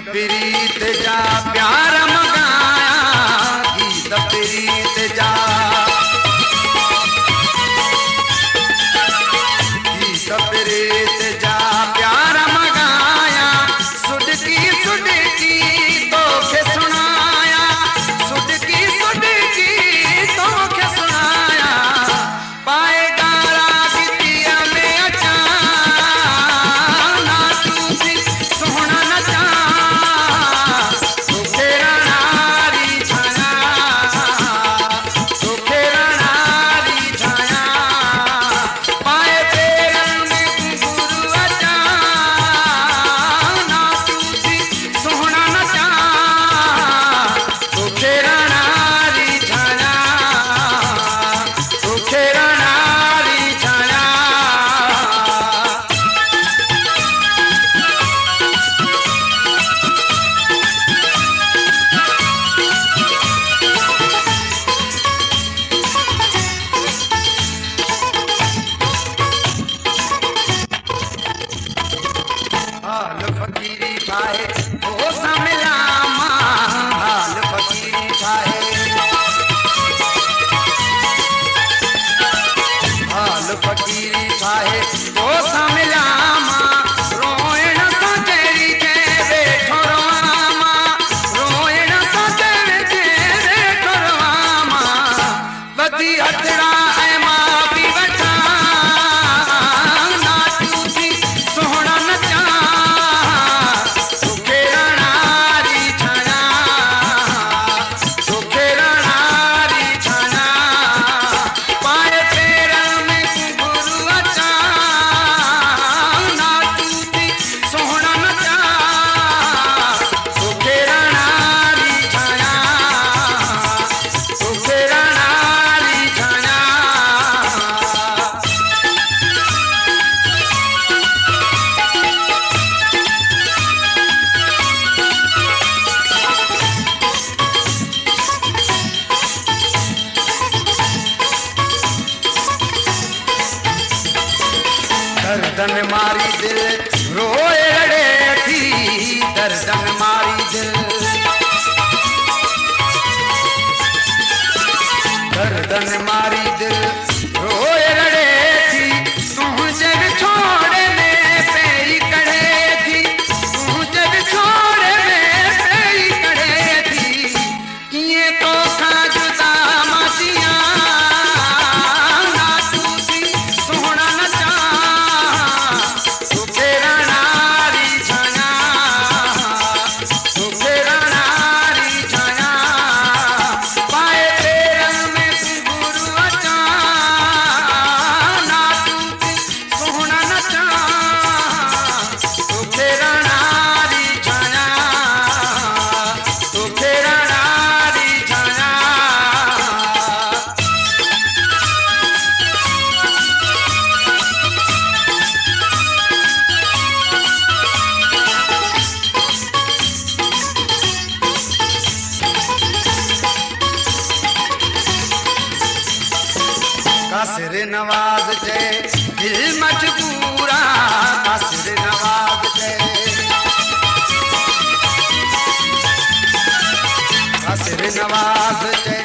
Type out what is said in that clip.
प्रीत जा प्यार मगाया, गीत प्रीत जा गीत प्रीत जा प्यार मगाया, सुडकी सुडकी तोखे सुनाया, सुडकी सुडकी तोखे सुनाया, पाए गारा गितिया में अचा ना तूं सोहना नचा, तोखे रणारी छाया, तोखे रणारी छाया, पाए पेरन में घुंघरू अचा ना तूं सोहना नचा, तोखे रणारी छाया, तोखे रणारी छाया। हाल फकीरी ठाहे ओ समिलामा, हाल फकीरी ठाहे, हाल फकीरी ठाहे ओ समिलामा, रोइण सां तेरी के वेठो रवामा, रोइण सां तेरी के वेठो रवामा, वधी हथड़ा ऐं मां पी वठा ना तूं सोहना नचा, तोखे रणारी छाया, तोखे रणारी छाया, पाए पेरन में घुंघरू अचा ना तूं सोहना नचा, तोखे रणारी छाया, तोखे रणारी छाया। दर्दन मारी दिल रोए रड़े थी, दर्दन मारी दिल, दर्दन मारी दिल रोए रड़े थी, तुझे छोड़े में पेरी कड़े थी, तुझे छोड़े में पेरी कड़े थी, किए तो खा जुदा मसिया ना तूं सोहना नचा, तोखे रणारी छाया, तोखे रणारी छाया, पाए पेरन में घुंघरू अचा ना तूं सोहना नचा, तोखे रणारी छाया, तोखे रणारी छाया। कासिर नवाज जे दिल मजबूरा, कासिर नवाज जे, कासिर नवाज जे